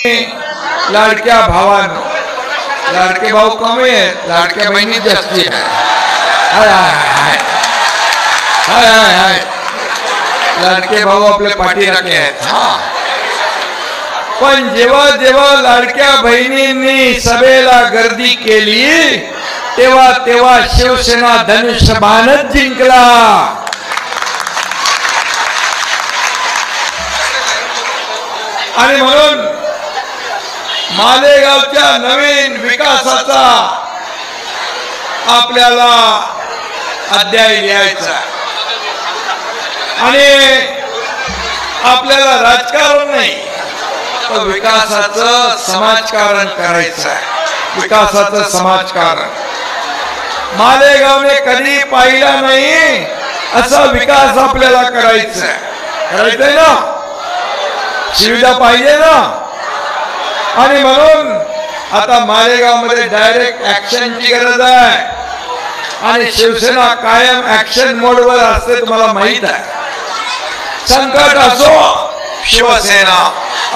लाडक्या भावानं, लाडके भाऊ कमी आहेत, लाडक्या बहिणी जास्ती आहे. लाडके भाऊ आपले पाठीराखे आहेत. पण जेव्हा जेव्हा लाडक्या बहिणींनी सभेला गर्दी केली तेव्हा तेव्हा शिवसेना धनुष्यबाणच जिंकला. आणि म्हणून मालेगावच्या नवीन विकासाचा आपल्याला अध्याय लिहायचा आणि आपल्याला राजकारण नाही तर विकासाचं समाजकारण करायचं आहे. विकासाचं समाजकारण मालेगावने कधी पाहिला नाही असा विकास आपल्याला करायचा आहे. करायचंय ना, सुविधा पाहिजे ना. आणि म्हणून आता मालेगाव मध्ये डायरेक्ट ऍक्शनची गरज आहे आणि शिवसेना कायम ऍक्शन मोडवर असते, तुम्हाला माहित आहे. संकट असो शिवसेना,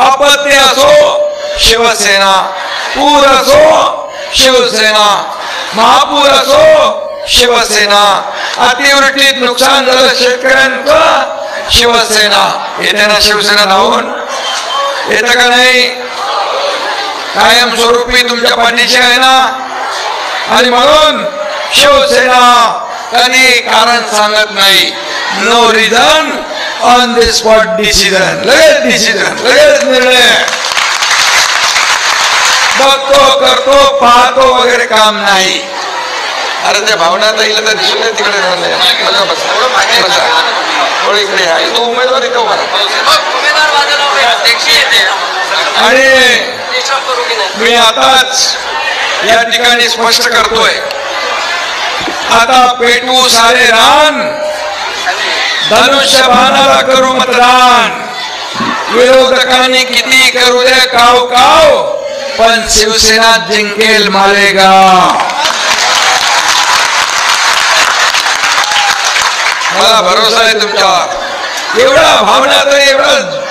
आपत्ती असो शिवसेना, पूर असो शिवसेना, महापूर असो शिवसेना, अतिवृष्टीत नुकसान झालं शेतकऱ्यांचं शिवसेना. येते ना शिवसेना धावून, येतं का नाही? कायमस्वरूपी तुमच्या पाठीशी आहे ना. आणि म्हणून शिवसेना कधी कारण सांगत नाही. No reason on the spot decision. लगेच डिसिजन, लगेच निर्णय. बघतो करतो पाहतो वगैरे काम नाही. अरे त्या भावना ताईला तर दिसून नाही तिकडे इकडे आहे तो उमेदवार इथं आणि मी आताच या ठिकाणी स्पष्ट करतोय. आता पेटू सारे रान, धनुष्यबाणाला करू मतदान. विरोधकांनी किती करू दे काव काव, पण शिवसेना जिंकेल मालेगाव. मला भरोसा आहे तुमच्यावर. एवढा भावना तर एवढं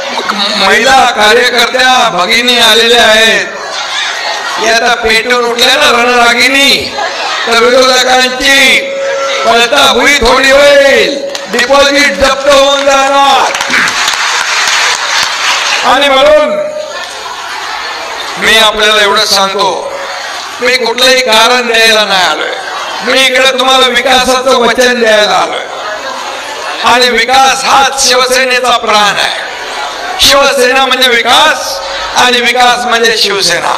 महिला कार्यकर्त्या भगिनी आलेल्या आहेत. आता पेटून उठल्या ना रणरागिनी, तर विरोधकांची पळता भुई थोडी होईल, डिपॉझिट जप्त होऊन जाणार. आणि म्हणून मी आपल्याला एवढं सांगतो, मी कुठलंही कारण द्यायला नाही आलोय. मी इकडे तुम्हाला विकासाचं वचन द्यायला आलोय. आणि विकास हाच शिवसेनेचा प्राण आहे. शिवसेना म्हणजे विकास आणि विकास म्हणजे शिवसेना.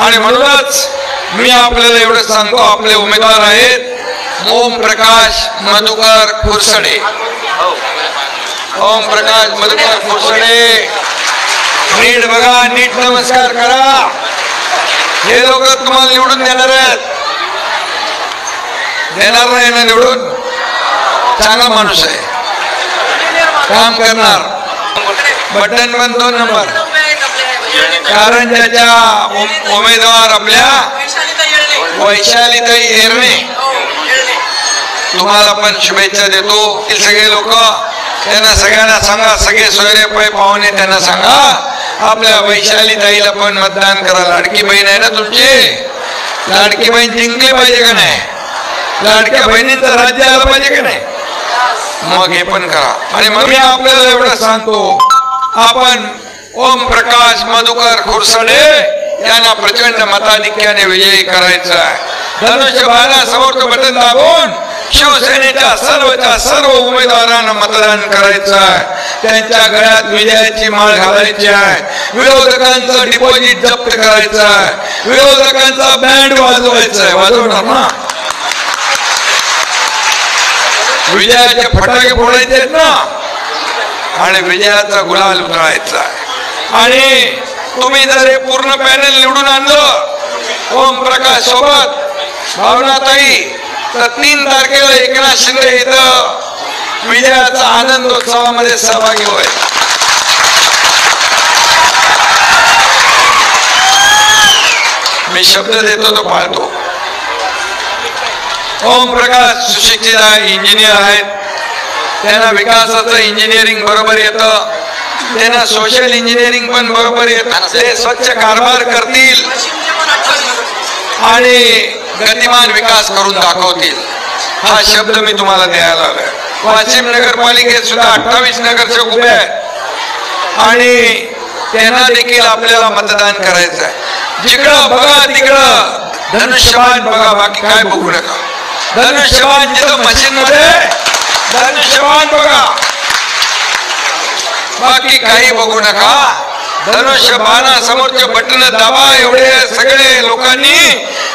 आणि म्हणूनच मी आपल्याला एवढं सांगतो, आपले उमेदवार आहेत ओम प्रकाश मधुकर खुरसडे. ओम प्रकाश मधुकर खुरसडे, नीट बघा, नीट नमस्कार करा. हे लोक तुम्हाला निवडून देणार आहेत. देणार नाही ना निवडून? चांगला माणूस आहे, काम करणार. बटन बंद 2 नंबर. कारण ज्याच्या उमेदवार आपल्या वैशालीताई एरणे, तुम्हाला पण शुभेच्छा देतो. ते सगळे लोक त्यांना सगळ्यांना सांगा, सगळे सोयरे पाहुणे त्यांना सांगा आपल्या वैशालीताईला पण मतदान करा. लाडकी बहीण आहे ना तुमची, लाडकी बहीण जिंकली पाहिजे का नाही? लाडक्या बहिणीचं राज्य आलं पाहिजे का नाही? मग हे पण करा. आणि मग मी आपल्याला एवढं सांगतो, आपण ओम प्रकाश मधुकर खुरसडे यांना प्रचंड मताधिक्याने विजयी करायचं आहे. धनुष्यबाणा समोरचं बटन दाबून शिवसेनेच्या सर्व उमेदवारांना मतदान करायचं आहे. त्यांच्या गळ्यात विजयाची माळ घालायची आहे. विरोधकांचं डिपॉझिट जप्त करायचं आहे. विरोधकांचा बँड वाजवायचा आहे. वाजवणार ना? विजयाचे फटाके फोडायचे आहेत ना, आणि विजयाचा गुलाल उधळायचा आहे. आणि तुम्ही जर हे पूर्ण पॅनल निवडून आणलं ओम प्रकाश सोबत भावनाताई, तर 3 तारखेला एकनाथ शिंदे इथं विजयाचा आनंदोत्सवामध्ये सहभागी होईल. मी शब्द देतो तो पाळतो. ओम प्रकाश सुशिक्षित आहे, इंजिनियर आहेत. त्यांना विकासाचं इंजिनिअरिंग बरोबर येतं. त्यांना सोशल इंजिनिअरिंग पण बरोबर येत, ते स्वच्छ कारभार करतील आणि गतिमान विकास करून दाखवतील. हा शब्द मी तुम्हाला द्यायला आलोय. वाशिम नगरपालिकेत सुद्धा 28 नगरसेवक उभे आहेत आणि त्यांना देखील आपल्याला मतदान करायचं आहे. जिकडं बघा तिकडं धनुष्यबाण बघा, बाकी काय बघू नका. धनुष्यबाण जिथं मशीन मध्ये धनुष्यबाण बघा, बाकी काही बघू नका. धनुष्यबाणा समोरचे बटन दाबा एवढे सगळे लोकांनी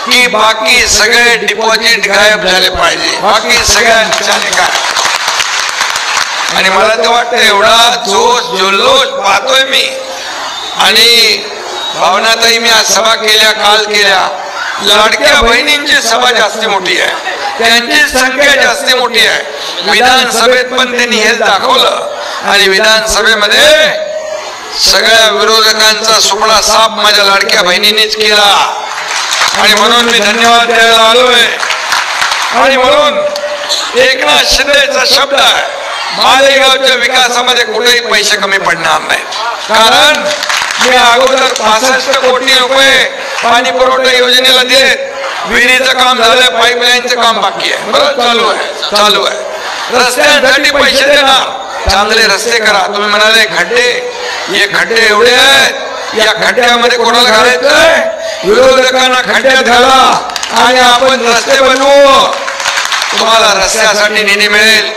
की बाकी सगळे डिपॉझिट गायब झाले पाहिजे, बाकी सगळ्यांचे काय. आणि मला तर वाटतं एवढा जोश जल्लोष पाहतोय मी. आणि भावनाताई मी आज सभा केल्या, काल केल्या. लाडक्या बहिणींची सभा जास्त मोठी आहे, त्यांची संख्या जास्त मोठी आहे. विधानसभेत पण त्यांनी हेच दाखवलं आणि विधानसभेमध्ये सगळ्या विरोधकांचा सुपडा साफ माझ्या लाडक्या बहिणींनीच केला. आणि म्हणून मी धन्यवाद द्यायला आलोय. आणि म्हणून एकनाथ शिंदेचा शब्द आहे, मालेगावच्या विकासामध्ये कुठेही पैसे कमी पडणार नाही. कारण मी अगोदर 65 कोटी रुपये पाणी पुरवठा योजनेला दिले. विहिरीचं काम झालंय, पाईपलाईनचं काम बाकी आहे, बरं चालू आहे. रस्त्यांसाठी पैसे देणार, चांगले रस्ते करा. तुम्ही म्हणाले खड्डे, हे खड्डे एवढे आहेत, या खड्ड्यामध्ये कोणाला घालायचंय? विरोधकांना खड्ड्यात घाला आणि आपण रस्ते बनवू. तुम्हाला रस्त्यासाठी निधी मिळेल,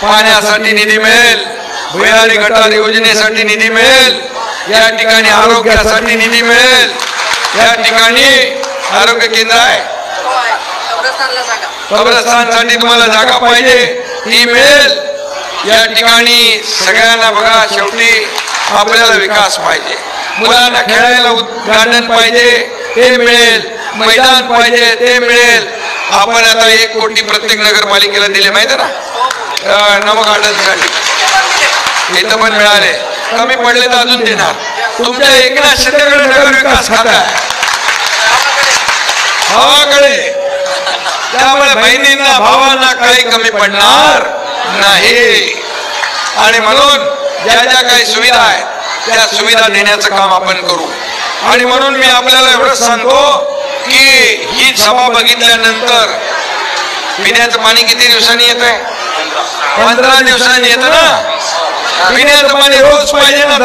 पाण्यासाठी निधी मिळेल, भुयारी गटार योजनेसाठी निधी मिळेल, या ठिकाणी आरोग्यासाठी निधी मिळेल. या ठिकाणी आरोग्य केंद्र आहे, कब्रस्तानसाठी तुम्हाला जागा पाहिजे ती मिळेल. या ठिकाणी सगळ्यांना बघा, शेवटी आपल्याला विकास पाहिजे. मुलांना खेळायला गार्डन पाहिजे ते मिळेल, मैदान पाहिजे ते मिळेल. आपण आता 1 कोटी प्रत्येक नगरपालिकेला दिले माहिती ना, नव गार्डनसाठी. इथं पण मिळाले, कमी पडले तर अजून देणार. तुमच्या एकनाथ शिंदेकडे नगर विकास खाता आहे भावाकडे, त्यामुळे बहिणींना भावांना काही कमी पडणार नाही. आणि म्हणून ज्या ज्या काही सुविधा आहेत त्या सुविधा देण्याचं काम आपण करू. आणि म्हणून मी आपल्याला एवढंच सांगतो की ही सभा बघितल्यानंतर पिण्याचं पाणी किती दिवसांनी येत आहे? 15 दिवसांनी येतं ना. पिण्याचं पाणी रोज पाहिजे ना,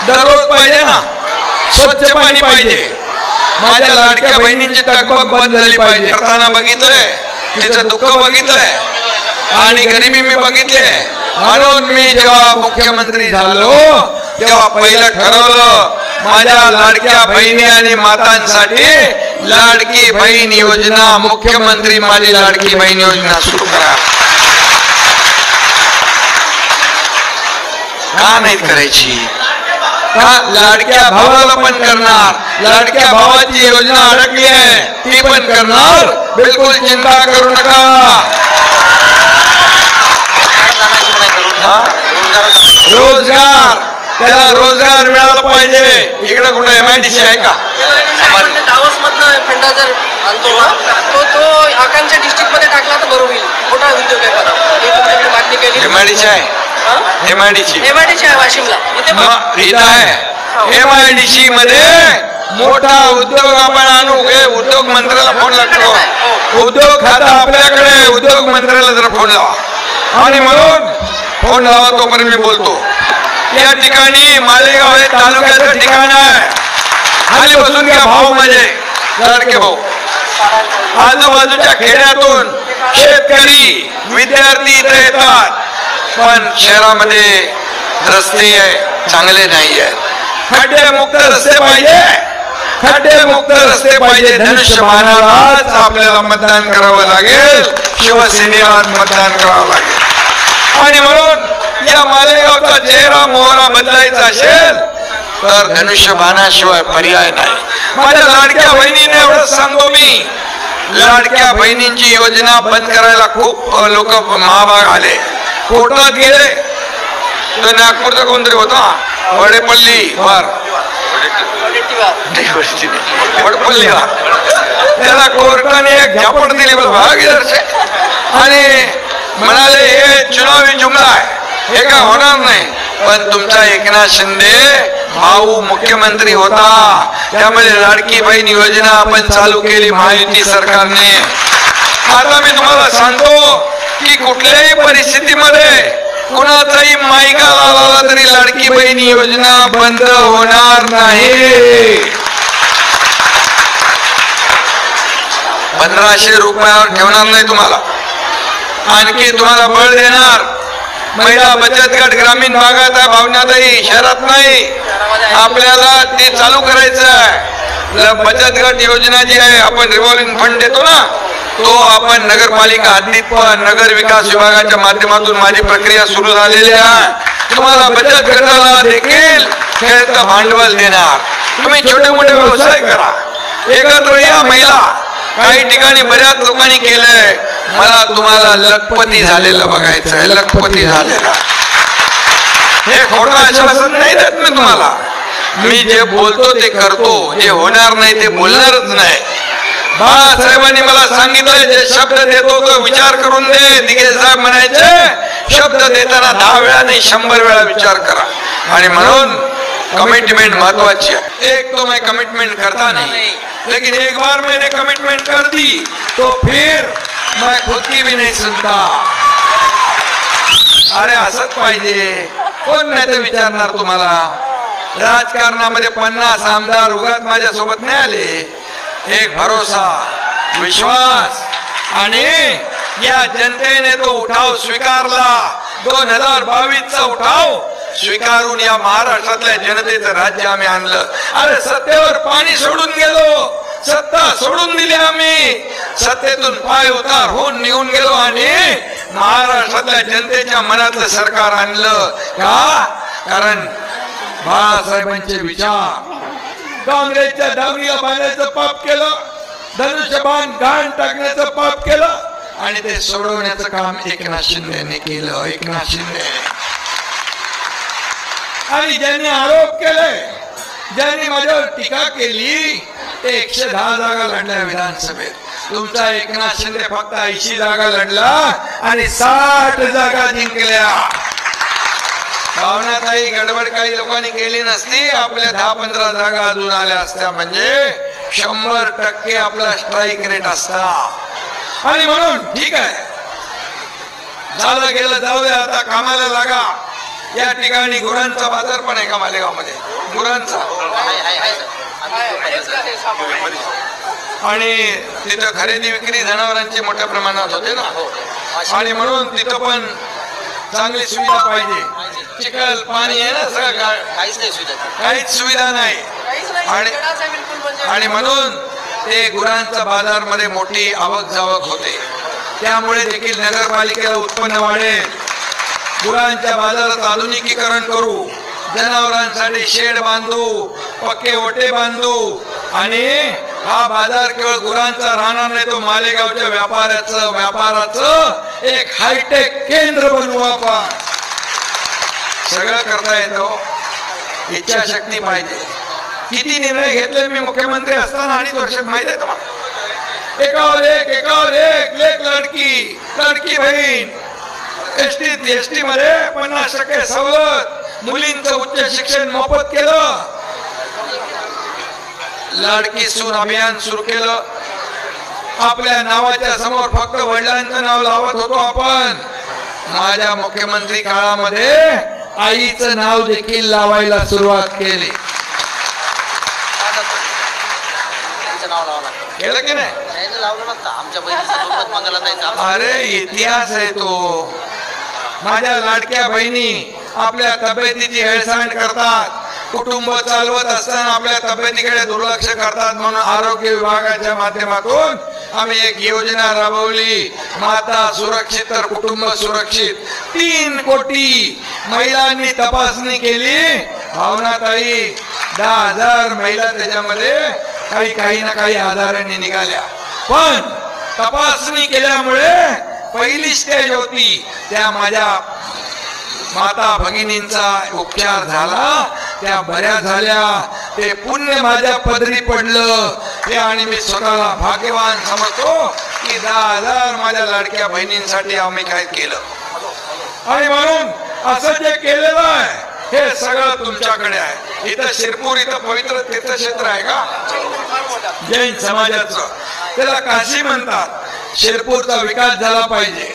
दररोज पाहिजे ना. स्वच्छ पाणी पाहिजे. माझ्या लाडक्या बहिणींची तकबक बंद झाली पाहिजे. करताना बघितलंय, तिचं दुःख बघितलंय आणि गरिबी मी बघितली. म्हणून मी जेव्हा मुख्यमंत्री झालो तेव्हा पहिलं ठरवलं, माझ्या लाडक्या बहिणी आणि मातांसाठी लाडकी बहीण योजना, मुख्यमंत्री माझी लाडकी बहीण योजना सुरू करा. का नाही करायची? का लाडक्या भावाला पण करणार, लाडक्या भावाची योजना अडकली आहे ती पण करणार. बिलकुल चिंता करू नका. रोजगार, त्याला रोजगार मिळाला पाहिजे. इकडे कुठे MIDC आहे का? फंडा जर आणतो ना तो आकांक्षा डिस्ट्रिक्ट मध्ये टाकला तर बरोबर होईल. मोठा उद्योग आहे बघा, तुमच्याकडे मागणी केली. MIDC आहे, MIDC आहे वाशिमला, इथं आहे. MIDC मध्ये मोठा उद्योग आपण आणू. उद्योग मंत्र्याला फोन लागतो, उद्योग खाता आपल्याकडे, उद्योग मंत्र्याला जरा फोन लावा. आणि म्हणून फोन लावा तोपर्यंत मी बोलतो. या ठिकाणी मालेगाव हे तालुक्याचं ठिकाण आहे. खाली बसून घ्या भाऊ, माझे लाडके भाऊ. आजूबाजूच्या खेड्यातून शेतकरी विद्यार्थी इथे येतात, पण शहरामध्ये रस्ते चांगले नाही आहेत. खड्डेमुक्त रस्ते पाहिजे, खड्डेमुक्त रस्ते पाहिजे. धनुष्यबाणालाच आपल्याला मतदान करावं लागेल, शिवसेनेला मतदान करावं लागेल. आणि म्हणून या मालेगावचा चेहरा मोहरा बदलायचा असेल तर धनुष्यबाणाशिवाय पर्याय नाही. माझ्या लाडक्या बहिणीने एवढं सांगतो मी, लाडक्या बहिणींची योजना बंद करायला खूप लोक महाभाग आले, कोर्टात गेले. तर नागपूरचा कोणतरी होता वडेपल्ली वार, वडपल्लीवार, त्याला कोर्टाने एक झापड दिली आणि म्हणाले हे चुनावी जुमला आहे, हे काय होणार नाही. पण तुमचा एकनाथ शिंदे भाऊ मुख्यमंत्री होता, त्यामुळे लाडकी बहीण योजना आपण चालू केली महायुती सरकारने. आता मी तुम्हाला सांगतो की कुठल्याही परिस्थितीमध्ये कुणाचाही मायका आला तरी लाडकी बहीण योजना बंद होणार नाही. 1500 रुपयावर ठेवणार नाही तुम्हाला, आणखी तुम्हाला बळ देणार. महिला बचत गट ग्रामीण भागात आहे भावनाताई, शहरात नाही. आपल्याला ते चालू करायचं आहे. बचत गट योजना जी आहे, आपण रिव्हॉल्विंग फंड देतो ना, तो आपण नगरपालिका हद्दीत पण नगर विकास विभागाच्या माध्यमातून माझी प्रक्रिया सुरू झालेली आहे. तुम्हाला बचत गटाला देखील खेळतं भांडवल देणार. तुम्ही छोटे मोठे व्यवसाय करा, एकत्र या महिला. काही ठिकाणी बऱ्याच लोकांनी केलंय. मला तुम्हाला लखपती झालेलं बघायचं आहे, लखपती झालेलं. हे खोटं आश्वासन नाही देत मी तुम्हाला. मी जे बोलतो ते करतो, जे होणार नाही ते बोलणारच नाही. बाळासाहेबांनी मला सांगितलं, जे शब्द देतो तो विचार करून दे. दिघे साहेब म्हणायचे, शब्द देताना 10 वेळा नाही 100 वेळा विचार करा. आणि म्हणून कमिटमेंट महत्वाची है. एक तो मैं कमिटमेंट करता नहीं, लेकिन एक बार मैंने कमिटमेंट कर दी तो फिर मैं खुद की भी नहीं सुनता. अरे असंच पाहिजे. कोण नाही तर विचारणार तुम्हाला. राजकारणामध्ये 50 आमदार उगाच माझ्या सोबत नाही आले. एक भरोसा, विश्वास आणि या जनतेने तो उठाव स्वीकारला. 2022चा उठाव स्वीकारून या महाराष्ट्रातल्या जनतेचं राज्य आम्ही आणलं. अरे सत्तेवर पाणी सोडून गेलो, सत्ता सोडून दिली आम्ही, सत्तेतून पाय उतार होऊन निघून गेलो आणि महाराष्ट्रातल्या जनतेच्या मनातलं सरकार आणलं. का? कारण बाळासाहेबांचे विचार. काँग्रेसच्या डावणीला बांधायचं पाप केलं, धनुष्यबाण घाण टाकण्याचं पाप केलं आणि ते सोडवण्याचं काम एकनाथ शिंदेने केलं. एकनाथ शिंदे. आणि ज्यांनी आरोप केले, ज्यांनी माझ्यावर टीका केली, ते 110 जागा लढल्या विधानसभेत. तुमचा एकनाथ शिंदे फक्त 80 जागा लढला आणि 60 जागा जिंकल्या. भावनाताई गडबड काही लोकांनी केली नसती, आपल्या 10-15 जागा अजून आल्या असत्या. म्हणजे 100% आपला स्ट्राईक रेट असता. आणि म्हणून ठीक आहे, झालं गेलं जाऊ दे, आता कामाला लागा. या ठिकाणी गुरांचा बाजार पण आहे का मालेगावमध्ये? गुरांचा. आणि तिथं खरेदी विक्री जनावरांची मोठ्या प्रमाणात होते ना, आणि म्हणून तिथं पण चांगली सुविधा पाहिजे. चिखल पाणी आहे ना, सगळं काहीच सुविधा नाही. आणि म्हणून ते गुरांचा बाजार मध्ये मोठी आवक जावक होते. त्यामुळे देखील नगरपालिकेला उत्पन्न वाढेल. गुरांच्या बाजारात आधुनिकीकरण करू, जनावरांसाठी शेड बांधू, पक्के ओटे बांधू आणि हा बाजार केवळ गुरांचा राहणार नाही, तो मालेगावच्या व्यापाराचं एक हायटेक केंद्र बनवू आपण. सगळं करता येतं, इच्छाशक्ती पाहिजे. किती निर्णय घेतले मी मुख्यमंत्री असताना 2.5 वर्षात, माहिती आहे तुम्हाला? एकावर एक लेख लाडकी बहीण. एसटी मध्ये 50% सवलत, मुलींचं उच्च शिक्षण मोफत केलं, लाडकी सून अभियान सुरू केलं. आपल्या नावाच्या समोर फक्त वडिलांचं नाव लावत होतो आपण. माझ्या मुख्यमंत्री काळामध्ये आईचं नाव देखील लावायला सुरुवात केली. केलं की नाही? अरे इतिहास आहे तो. माझ्या लाडक्या बहिणी आपल्या तब्येतीची हेळसांड करतात, कुटुंब चालवत असताना आपल्या तब्येतीकडे दुर्लक्ष करतात. म्हणून आरोग्य विभागाच्या माध्यमातून आम्ही एक योजना राबवली, माता सुरक्षित तर कुटुंब सुरक्षित. 3 कोटी महिलांनी तपासणी केली. भावनाताई 10,000 महिला त्याच्यामध्ये काही ना काही आजारांनी निघाल्या. पण तपासणी केल्यामुळे पहिली स्टेज होती, त्या माझ्या माता भगिनींचा उपचार झाला, त्या बऱ्या झाल्या. ते पुण्य माझ्या पदरी पडलं ते, आणि मी स्वतःला भाग्यवान समजतो की 10,000 माझ्या लाडक्या बहिणींसाठी आम्ही काय केलं. आणि म्हणून असं जे केलेलं आहे हे सगळं तुमच्याकडे आहे. इथं शिरपूर इथं पवित्र तीर्थक्षेत्र आहे का जैन समाजाचं, त्याला काशी म्हणतात. शिरपूरचा विकास झाला पाहिजे.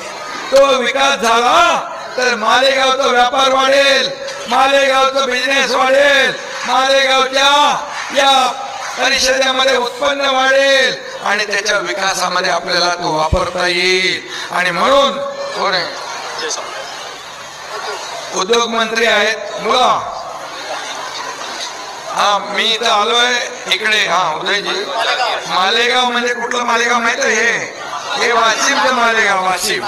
तो विकास झाला तर मालेगावचा व्यापार वाढेल, मालेगावचा बिझनेस वाढेल, मालेगावच्या या परिषदेमध्ये उत्पन्न वाढेल आणि त्याच्या विकासामध्ये आपल्याला तो वापरता येईल. आणि म्हणून कोण उद्योग मंत्री आहेत मुला. हा मी इथं आलोय इकडे. हा उदयजी, मालेगाव म्हणजे कुठलं मालेगाव माहित आहे? हे वाशिमचं मालेगाव, वाशिम.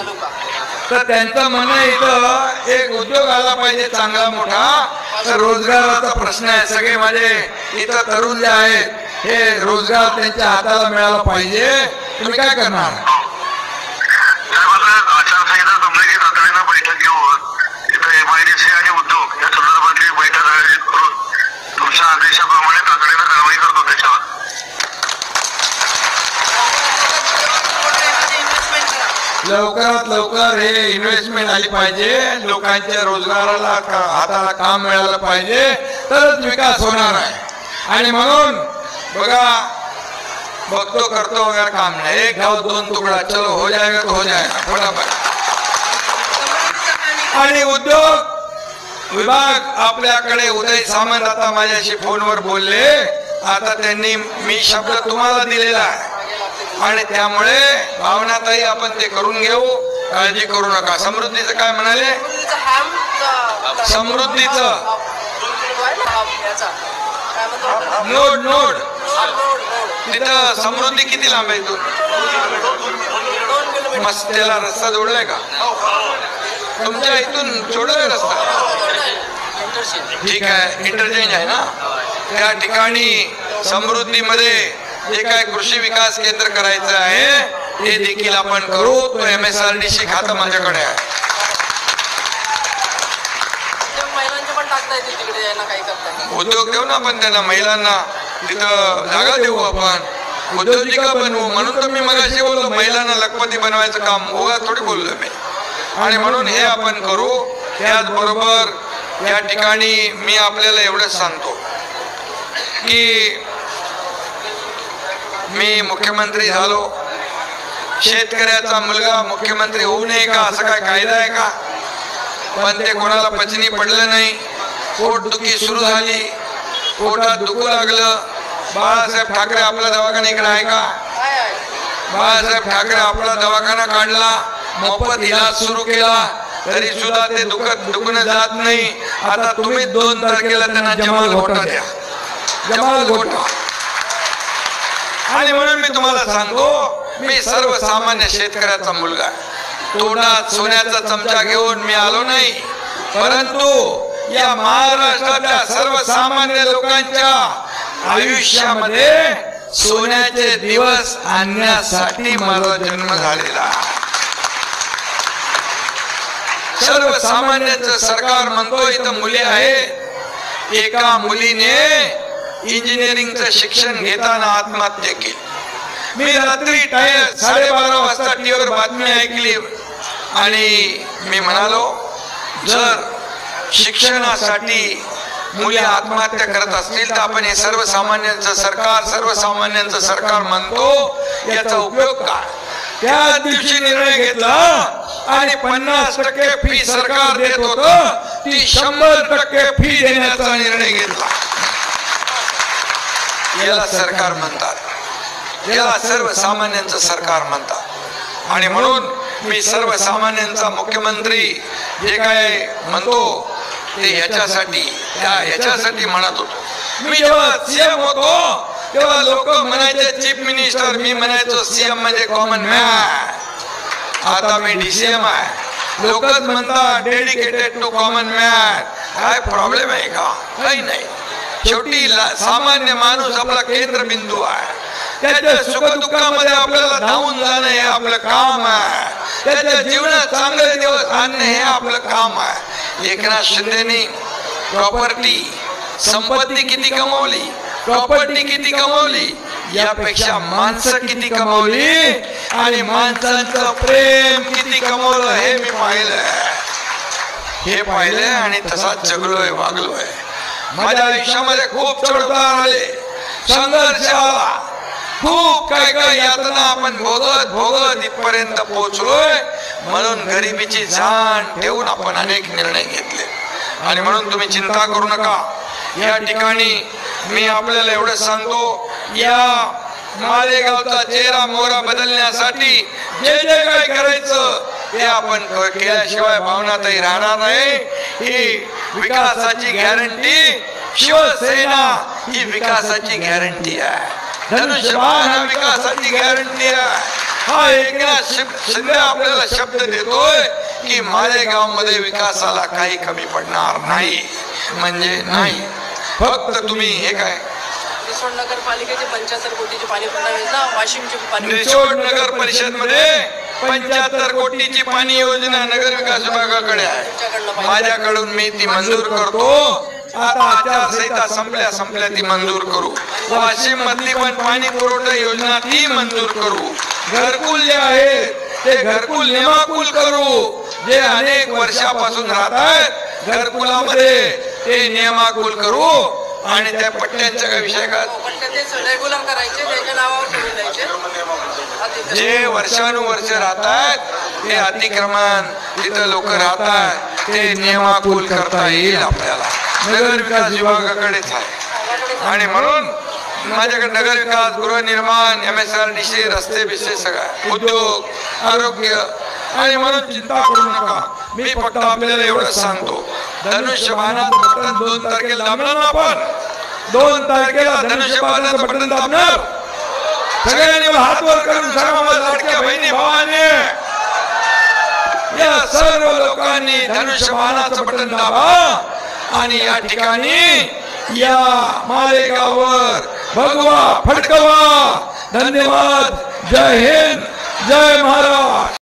तर त्यांचं म्हणणं इथं एक उद्योग आला पाहिजे चांगला मोठा, तर रोजगाराचा प्रश्न आहे. सगळे माझे इथं तरुण जे आहेत हे रोजगार त्यांच्या हाताला मिळाला पाहिजे. तुम्ही काय करणार? आचारसंहिता संबंधी तातडीनं बैठक घेऊन इथं MIDC आणि उद्योग या संदर्भातली बैठक आयोजित करून तुमच्या आदेशाप्रमाणे तातडीनं कारवाई करतो. त्याच्यावर लवकरात लवकर हे इन्व्हेस्टमेंट आली पाहिजे, लोकांच्या रोजगाराला हाताला काम मिळालं पाहिजे, तरच विकास होणार आहे. आणि म्हणून बघा, बघतो करतो वगैरे काम नाही. एक गाव दोन तुकडा, चलो हो जाएगा तो हो जाएगा फटाफट. आणि उद्योग विभाग आपल्याकडे उदय सामंत आता माझ्याशी फोनवर बोलले. आता त्यांनी मी शब्द तुम्हाला दिलेला आहे आणि त्यामुळे भावनाताई आपण ते करून घेऊ, काळजी करू नका. समृद्धीचं काय म्हणाले? समृद्धीचं नोड नोड तिथं समृद्धी किती लांब आहे इथून? मस्त त्याला रस्ता जोडलाय का तुमच्या इथून? जोडलाय रस्ता? ठीक आहे, इंटरचेंज आहे ना त्या ठिकाणी. समृद्धीमध्ये जे काय कृषी विकास केंद्र करायचं आहे ते देखील आपण करू. तो MSRDC खातं माझ्याकडे आहे. उद्योग देऊ ना आपण त्यांना, महिलांना तिथं जागा देऊ आपण, उद्योजिका बनवू. म्हणून तर मी मगाशी बोललो महिलांना लखपती बनवायचं काम उगा थोडी बोललो मी. आणि म्हणून हे आपण करू. त्याचबरोबर या ठिकाणी मी आपल्याला एवढंच सांगतो की मी मुख्यमंत्री झालो, शेतकऱ्याचा मुलगा मुख्यमंत्री होऊ नये का असं काय कायदा आहे का? पण ते कोणाला पचनी पडलं नाही. पोटदुखी सुरू झाली, पोटात दुखू लागलं. बाळासाहेब ठाकरे आपला दवाखाना इकडे आहे का? बाळासाहेब ठाकरे आपला दवाखाना काढला, मोफत इलाज सुरू केला, तरी सुद्धा ते दुखणं जात नाही. आता तुम्ही 2 तारखेला त्यांना जमाल घोटा द्या, जमाल घोटा. आणि म्हणून मी तुम्हाला सांगतो, मी सर्वसामान्य शेतकऱ्याचा मुलगा. तोंडात सोन्याचा चमचा घेऊन मी आलो नाही, परंतु या महाराष्ट्रातल्या सर्वसामान्य लोकांच्या आयुष्यामध्ये सोन्याचे दिवस आणण्यासाठी माझा जन्म झालेला. सर्वसामान्यांचं सरकार म्हणतो इथं मुली आहेत. एका मुलीने इंजिनिअरिंगचं शिक्षण घेताना आत्महत्या केली. मी रात्री 12:30 वाजता टीव्हीवर बातमी ऐकली आणि मी म्हणालो, जर शिक्षणासाठी मुली आत्महत्या करत असतील तर आपण हे सर्वसामान्यांचं सरकार म्हणतो, याचा उपयोग काय? त्या दिवशी निर्णय घेतला आणि 50% फी सरकार देत होतं, ती 100% फी देण्याचा निर्णय घेतला. याला सरकार म्हणतात, याला सर्वसामान्यांचं सरकार म्हणतात. आणि म्हणून मी सर्वसामान्यांचा मुख्यमंत्री जे काय म्हणतो ते याच्यासाठी म्हणत होतो. मी जेव्हा CM होतो तेव्हा लोक म्हणायचे चीफ मिनिस्टर, मी म्हणायचो CM म्हणजे कॉमन मॅन. आता मी DCM आहे. लोकच म्हणतात डेडिकेटेड टू कॉमन मॅन. काय प्रॉब्लेम आहे का? काही नाही. शेवटी सामान्य माणूस आपला केंद्रबिंदू आहे. त्याच्या सुखदुःखामध्ये आपल्याला धावून जाणं हे आपलं काम आहे. त्याच्या जीवनात चांगले दिवस आणणे हे आपलं काम आहे. एकनाथ शिंदेनी संपत्ती किती कमवली, प्रॉपर्टी किती कमवली, यापेक्षा माणसं किती कमवली आणि माणसांचं प्रेम किती कमवलं हे मी पाहिलं. हे पाहिले आणि तसाच जगलोय वागलोय. माझ्या आयुष्यामध्ये खूप चढउतार आले, संघर्ष आला, खूप काय काय यातना आपण भोगत भोगत इथपर्यंत पोहोचलोय. म्हणून गरिबीची जाण ठेवून आपण अनेक निर्णय घेतले. आणि म्हणून तुम्ही चिंता करू नका. या ठिकाणी मी आपल्याला एवढं सांगतो, या मालेगावचा चेहरा मोहरा बदलण्यासाठी जे जे काय करायचं ते आपण केल्याशिवाय भावनातही राहणार नाही. ही विकासाची गॅरंटी, शिवसेना ही विकासाची गॅरंटी आहे. धनुष्यबाण हा विकासाची गॅरंटी आहे. हा एकनाथ शिंदे आपल्याला शब्द देतोय की मालेगाव मध्ये विकासाला काही कमी पडणार नाही. म्हणजे नाही. फक्त तुम्ही हे काय रिसोड नगरपालिकेचे 75 कोटीची पाणी पुरवठा योजना, वाशिमची पाणी रिसोड नगर परिषद मध्ये 75 कोटीची पाणी योजना नगर विकास विभागाकडे आहे. माझ्याकडून मी ती मंजूर करतो. आता आचारसंहिता संपल्या ती मंजूर करू. वाशिम मधली पण पाणी पुरवठा योजना ती मंजूर करू. घरकुल जे आहे ते घरकुल नियमाकुल करू. जे अनेक वर्षापासून राहत आहेत घरकुलामध्ये ते नियमाकुल करू. आणि त्या पट्ट्यांचा काय विषय का, रेग्युलर करायचे, त्याच्या नावावर ठेवून द्यायचे. जे वर्षानुवर्ष राहतात ते अतिक्रमण तिथं लोक राहतात ते नियमाकुल करता येईल आपल्याला. नगर विकास विभागाकडेच आहे. आणि म्हणून माझ्याकडे नगर विकास, गृहनिर्माण, MSRDC, रस्ते बिस्ते सगळं, उद्योग, आरोग्य. आणि म्हणून चिंता करू नका. मी फक्त आपल्याला एवढंच सांगतो, धनुष्यबाणाचं बटन 2 तारखेला दाबणार ना आपण. 2 तारखेला धनुष्यबाणाचं बटन दाबणार. सगळ्यांनी हात वर करून सांगा, माझ्या लाडक्या बहिणी भावाने, या सर्व लोकांनी धनुष्यबाणाचं बटन दाबा. आणि या ठिकाणी या मालेगाववर भगवा फडकवा. धन्यवाद. जय हिंद, जय महाराष्ट्र.